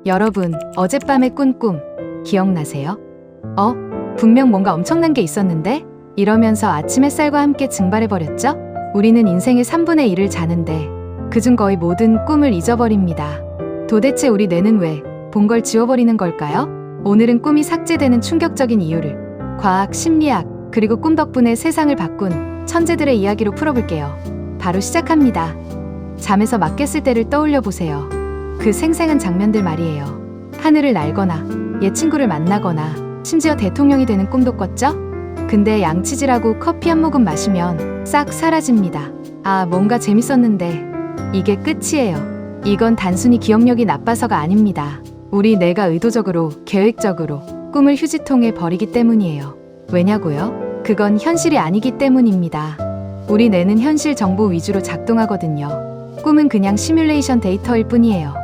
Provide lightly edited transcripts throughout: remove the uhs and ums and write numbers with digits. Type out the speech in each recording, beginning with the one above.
여러분, 어젯밤에 꾼 꿈 기억나세요? 분명 뭔가 엄청난 게 있었는데? 이러면서 아침 햇살과 함께 증발해버렸죠? 우리는 인생의 3분의 1을 자는데 그중 거의 모든 꿈을 잊어버립니다. 도대체 우리 뇌는 왜 본 걸 지워버리는 걸까요? 오늘은 꿈이 삭제되는 충격적인 이유를 과학, 심리학, 그리고 꿈 덕분에 세상을 바꾼 천재들의 이야기로 풀어볼게요. 바로 시작합니다. 잠에서 막 깼을 때를 떠올려 보세요. 그 생생한 장면들 말이에요. 하늘을 날거나, 옛 친구를 만나거나, 심지어 대통령이 되는 꿈도 꿨죠? 근데 양치질하고 커피 한 모금 마시면 싹 사라집니다. 아, 뭔가 재밌었는데 이게 끝이에요. 이건 단순히 기억력이 나빠서가 아닙니다. 우리 뇌가 의도적으로, 계획적으로 꿈을 휴지통에 버리기 때문이에요. 왜냐고요? 그건 현실이 아니기 때문입니다. 우리 뇌는 현실 정보 위주로 작동하거든요. 꿈은 그냥 시뮬레이션 데이터일 뿐이에요.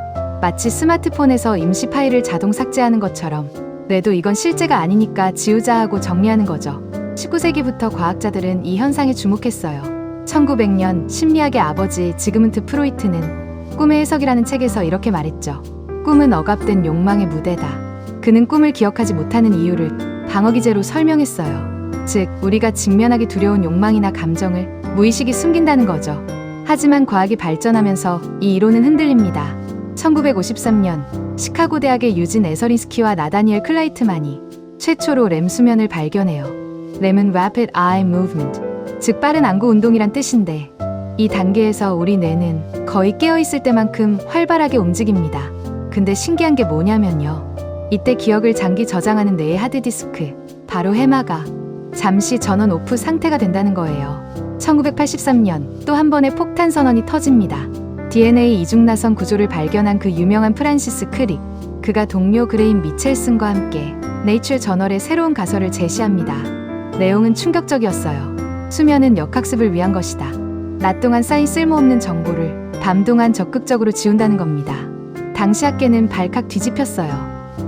마치 스마트폰에서 임시 파일을 자동 삭제하는 것처럼 뇌도 이건 실제가 아니니까 지우자 하고 정리하는 거죠. 19세기부터 과학자들은 이 현상에 주목했어요. 1900년 심리학의 아버지 지그문트 프로이트는 꿈의 해석이라는 책에서 이렇게 말했죠. 꿈은 억압된 욕망의 무대다. 그는 꿈을 기억하지 못하는 이유를 방어기제로 설명했어요. 즉, 우리가 직면하기 두려운 욕망이나 감정을 무의식이 숨긴다는 거죠. 하지만 과학이 발전하면서 이 이론은 흔들립니다. 1953년 시카고 대학의 유진 에서린스키와 나다니엘 클라이트만이 최초로 렘 수면을 발견해요. 렘은 Rapid Eye Movement, 즉 빠른 안구 운동이란 뜻인데 이 단계에서 우리 뇌는 거의 깨어있을 때만큼 활발하게 움직입니다. 근데 신기한 게 뭐냐면요. 이때 기억을 장기 저장하는 뇌의 하드디스크, 바로 해마가 잠시 전원 오프 상태가 된다는 거예요. 1983년 또 한 번의 폭탄 선언이 터집니다. DNA 이중나선 구조를 발견한 그 유명한 프란시스 크릭, 그가 동료 그레임 미첼슨과 함께 네이처 저널에 새로운 가설을 제시합니다. 내용은 충격적이었어요. 수면은 역학습을 위한 것이다. 낮 동안 쌓인 쓸모없는 정보를 밤 동안 적극적으로 지운다는 겁니다. 당시 학계는 발칵 뒤집혔어요.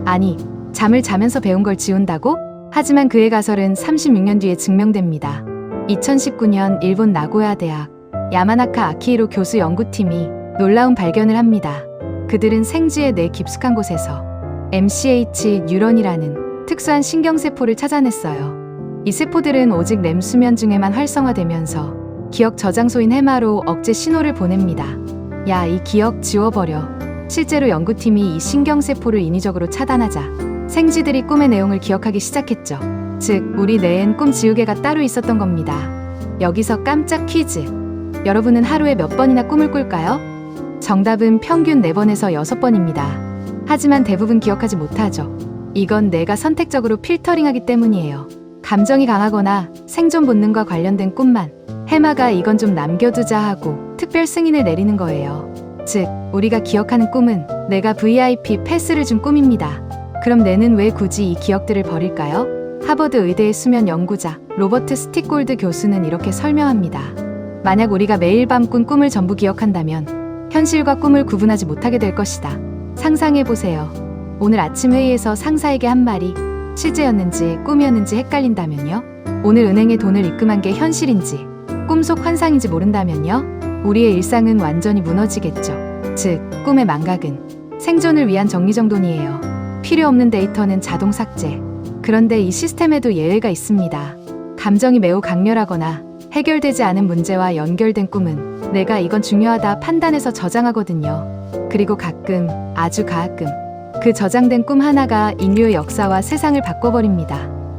아니, 잠을 자면서 배운 걸 지운다고? 하지만 그의 가설은 36년 뒤에 증명됩니다. 2019년 일본 나고야 대학 야마나카 아키히로 교수 연구팀이 놀라운 발견을 합니다. 그들은 생쥐의 뇌 깊숙한 곳에서 MCH 뉴런이라는 특수한 신경세포를 찾아냈어요. 이 세포들은 오직 렘 수면 중에만 활성화되면서 기억 저장소인 해마로 억제 신호를 보냅니다. 야, 이 기억 지워버려. 실제로 연구팀이 이 신경세포를 인위적으로 차단하자 생쥐들이 꿈의 내용을 기억하기 시작했죠. 즉, 우리 뇌엔 꿈 지우개가 따로 있었던 겁니다. 여기서 깜짝 퀴즈. 여러분은 하루에 몇 번이나 꿈을 꿀까요? 정답은 평균 4번에서 6번입니다. 하지만 대부분 기억하지 못하죠. 이건 뇌가 선택적으로 필터링하기 때문이에요. 감정이 강하거나 생존 본능과 관련된 꿈만 해마가 이건 좀 남겨두자 하고 특별 승인을 내리는 거예요. 즉, 우리가 기억하는 꿈은 내가 VIP 패스를 준 꿈입니다. 그럼 뇌는 왜 굳이 이 기억들을 버릴까요? 하버드 의대의 수면 연구자 로버트 스틱골드 교수는 이렇게 설명합니다. 만약 우리가 매일 밤 꾼 꿈을 전부 기억한다면 현실과 꿈을 구분하지 못하게 될 것이다. 상상해보세요. 오늘 아침 회의에서 상사에게 한 말이 실제였는지 꿈이었는지 헷갈린다면요? 오늘 은행에 돈을 입금한 게 현실인지 꿈속 환상인지 모른다면요? 우리의 일상은 완전히 무너지겠죠. 즉, 꿈의 망각은 생존을 위한 정리정돈이에요. 필요 없는 데이터는 자동 삭제. 그런데 이 시스템에도 예외가 있습니다. 감정이 매우 강렬하거나 해결되지 않은 문제와 연결된 꿈은 내가 이건 중요하다 판단해서 저장하거든요. 그리고 가끔, 아주 가끔 그 저장된 꿈 하나가 인류의 역사와 세상을 바꿔버립니다.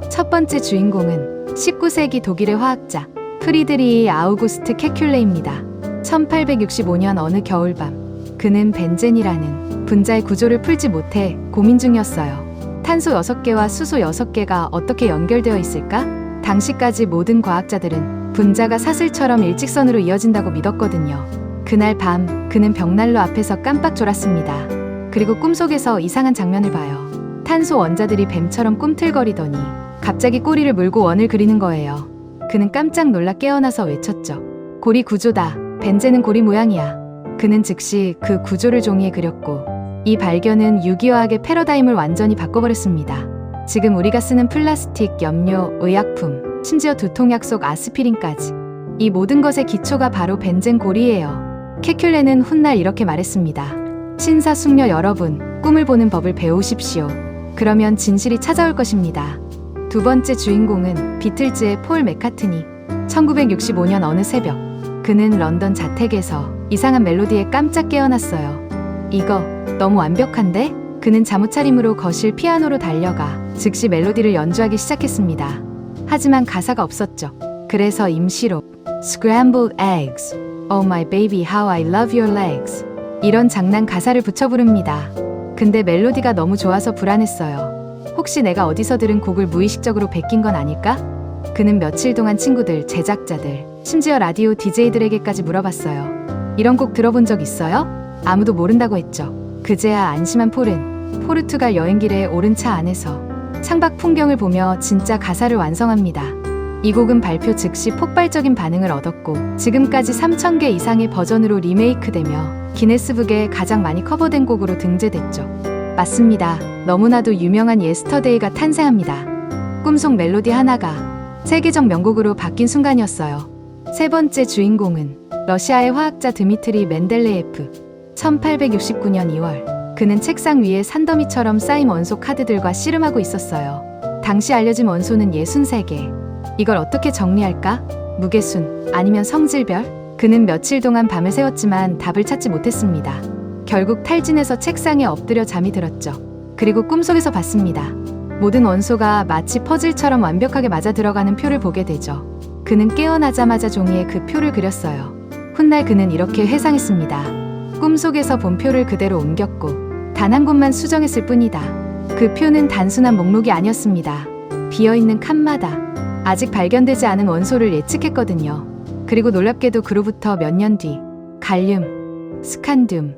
첫 번째 주인공은 19세기 독일의 화학자 프리드리히 아우구스트 케큘레입니다. 1865년 어느 겨울밤 그는 벤젠이라는 분자의 구조를 풀지 못해 고민 중이었어요. 탄소 6개와 수소 6개가 어떻게 연결되어 있을까? 당시까지 모든 과학자들은 분자가 사슬처럼 일직선으로 이어진다고 믿었거든요. 그날 밤 그는 벽난로 앞에서 깜빡 졸았습니다. 그리고 꿈속에서 이상한 장면을 봐요. 탄소 원자들이 뱀처럼 꿈틀거리더니 갑자기 꼬리를 물고 원을 그리는 거예요. 그는 깜짝 놀라 깨어나서 외쳤죠. 고리 구조다. 벤젠은 고리 모양이야. 그는 즉시 그 구조를 종이에 그렸고 이 발견은 유기화학의 패러다임을 완전히 바꿔버렸습니다. 지금 우리가 쓰는 플라스틱, 염료, 의약품, 심지어 두통약 속 아스피린까지 이 모든 것의 기초가 바로 벤젠 고리예요. 케큘레는 훗날 이렇게 말했습니다. 신사숙녀 여러분, 꿈을 보는 법을 배우십시오. 그러면 진실이 찾아올 것입니다. 두 번째 주인공은 비틀즈의 폴 맥카트니. 1965년 어느 새벽, 그는 런던 자택에서 이상한 멜로디에 깜짝 깨어났어요. 이거 너무 완벽한데? 그는 잠옷 차림으로 거실 피아노로 달려가 즉시 멜로디를 연주하기 시작했습니다. 하지만 가사가 없었죠. 그래서 임시로 Scrambled eggs, Oh my baby how I love your legs, 이런 장난 가사를 붙여 부릅니다. 근데 멜로디가 너무 좋아서 불안했어요. 혹시 내가 어디서 들은 곡을 무의식적으로 베낀 건 아닐까? 그는 며칠 동안 친구들, 제작자들, 심지어 라디오 DJ들에게까지 물어봤어요. 이런 곡 들어본 적 있어요? 아무도 모른다고 했죠. 그제야 안심한 폴은 포르투갈 여행길에 오른 차 안에서 창밖 풍경을 보며 진짜 가사를 완성합니다. 이 곡은 발표 즉시 폭발적인 반응을 얻었고 지금까지 3,000개 이상의 버전으로 리메이크되며 기네스북에 가장 많이 커버된 곡으로 등재됐죠. 맞습니다. 너무나도 유명한 예스터데이가 탄생합니다. 꿈속 멜로디 하나가 세계적 명곡으로 바뀐 순간이었어요. 세 번째 주인공은 러시아의 화학자 드미트리 멘델레예프. 1869년 2월, 그는 책상 위에 산더미처럼 쌓인 원소 카드들과 씨름하고 있었어요. 당시 알려진 원소는 63개. 이걸 어떻게 정리할까? 무게순, 아니면 성질별? 그는 며칠 동안 밤을 새웠지만 답을 찾지 못했습니다. 결국 탈진해서 책상에 엎드려 잠이 들었죠. 그리고 꿈속에서 봤습니다. 모든 원소가 마치 퍼즐처럼 완벽하게 맞아 들어가는 표를 보게 되죠. 그는 깨어나자마자 종이에 그 표를 그렸어요. 훗날 그는 이렇게 회상했습니다. 꿈속에서 본 표를 그대로 옮겼고 단 한 곳만 수정했을 뿐이다. 그 표는 단순한 목록이 아니었습니다. 비어있는 칸마다 아직 발견되지 않은 원소를 예측했거든요. 그리고 놀랍게도 그로부터 몇 년 뒤 갈륨, 스칸듐,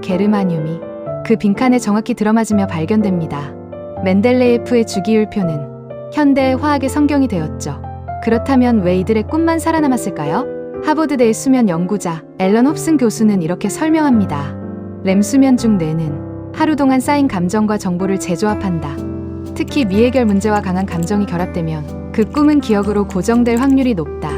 게르마늄이 그 빈칸에 정확히 들어맞으며 발견됩니다. 멘델레예프의 주기율표는 현대의 화학의 성경이 되었죠. 그렇다면 왜 이들의 꿈만 살아남았을까요? 하버드대의 수면 연구자 앨런 홉슨 교수는 이렇게 설명합니다. 렘 수면 중 뇌는 하루 동안 쌓인 감정과 정보를 재조합한다. 특히 미해결 문제와 강한 감정이 결합되면 그 꿈은 기억으로 고정될 확률이 높다.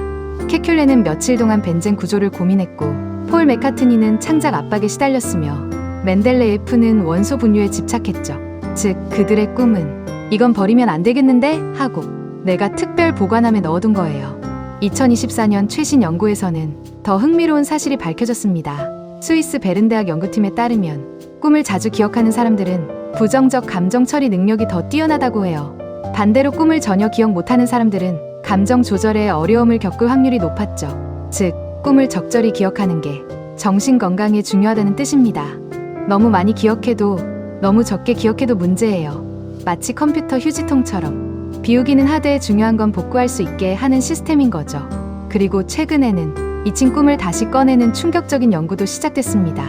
케큘레는 며칠 동안 벤젠 구조를 고민했고 폴 맥카트니는 창작 압박에 시달렸으며 멘델레예프는 원소 분류에 집착했죠. 즉 그들의 꿈은 이건 버리면 안 되겠는데? 하고 내가 특별 보관함에 넣어둔 거예요. 2024년 최신 연구에서는 더 흥미로운 사실이 밝혀졌습니다. 스위스 베른대학 연구팀에 따르면 꿈을 자주 기억하는 사람들은 부정적 감정 처리 능력이 더 뛰어나다고 해요. 반대로 꿈을 전혀 기억 못하는 사람들은 감정 조절에 어려움을 겪을 확률이 높았죠. 즉, 꿈을 적절히 기억하는 게 정신 건강에 중요하다는 뜻입니다. 너무 많이 기억해도 너무 적게 기억해도 문제예요. 마치 컴퓨터 휴지통처럼 비우기는 하되 중요한 건 복구할 수 있게 하는 시스템인 거죠. 그리고 최근에는 잊힌 꿈을 다시 꺼내는 충격적인 연구도 시작됐습니다.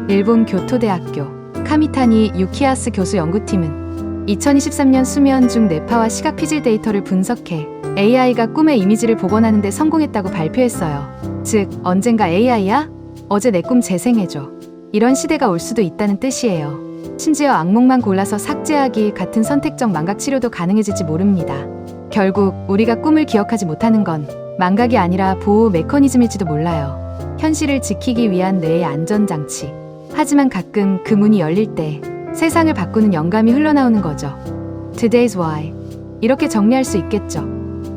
일본 교토대학교 카미타니 유키아스 교수 연구팀은 2023년 수면 중 뇌파와 시각 피질 데이터를 분석해 AI가 꿈의 이미지를 복원하는 데 성공했다고 발표했어요. 즉, 언젠가 AI야? 어제 내 꿈 재생해줘. 이런 시대가 올 수도 있다는 뜻이에요. 심지어 악몽만 골라서 삭제하기 같은 선택적 망각 치료도 가능해질지 모릅니다. 결국 우리가 꿈을 기억하지 못하는 건 망각이 아니라 보호 메커니즘일지도 몰라요. 현실을 지키기 위한 뇌의 안전장치. 하지만 가끔 그 문이 열릴 때 세상을 바꾸는 영감이 흘러나오는 거죠. Today's why. 이렇게 정리할 수 있겠죠.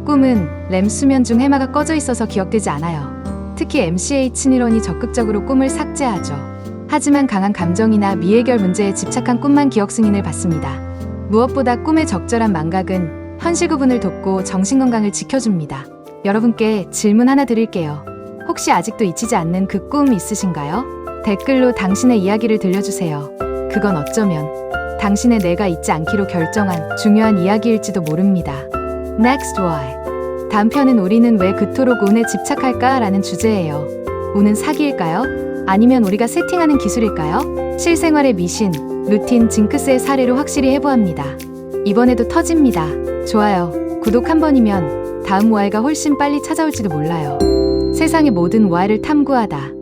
꿈은 렘 수면 중 해마가 꺼져 있어서 기억되지 않아요. 특히 MCH 뉴런이 적극적으로 꿈을 삭제하죠. 하지만 강한 감정이나 미해결 문제에 집착한 꿈만 기억 승인을 받습니다. 무엇보다 꿈의 적절한 망각은 현실 구분을 돕고 정신건강을 지켜줍니다. 여러분께 질문 하나 드릴게요. 혹시 아직도 잊히지 않는 그 꿈 있으신가요? 댓글로 당신의 이야기를 들려주세요. 그건 어쩌면 당신의 뇌가 잊지 않기로 결정한 중요한 이야기일지도 모릅니다. Next Why. 다음 편은 우리는 왜 그토록 운에 집착할까? 라는 주제예요. 운은 사기일까요? 아니면 우리가 세팅하는 기술일까요? 실생활의 미신, 루틴, 징크스의 사례로 확실히 해보합니다. 이번에도 터집니다. 좋아요, 구독 한 번이면 다음 와이가 훨씬 빨리 찾아올지도 몰라요. 세상의 모든 와이를 탐구하다.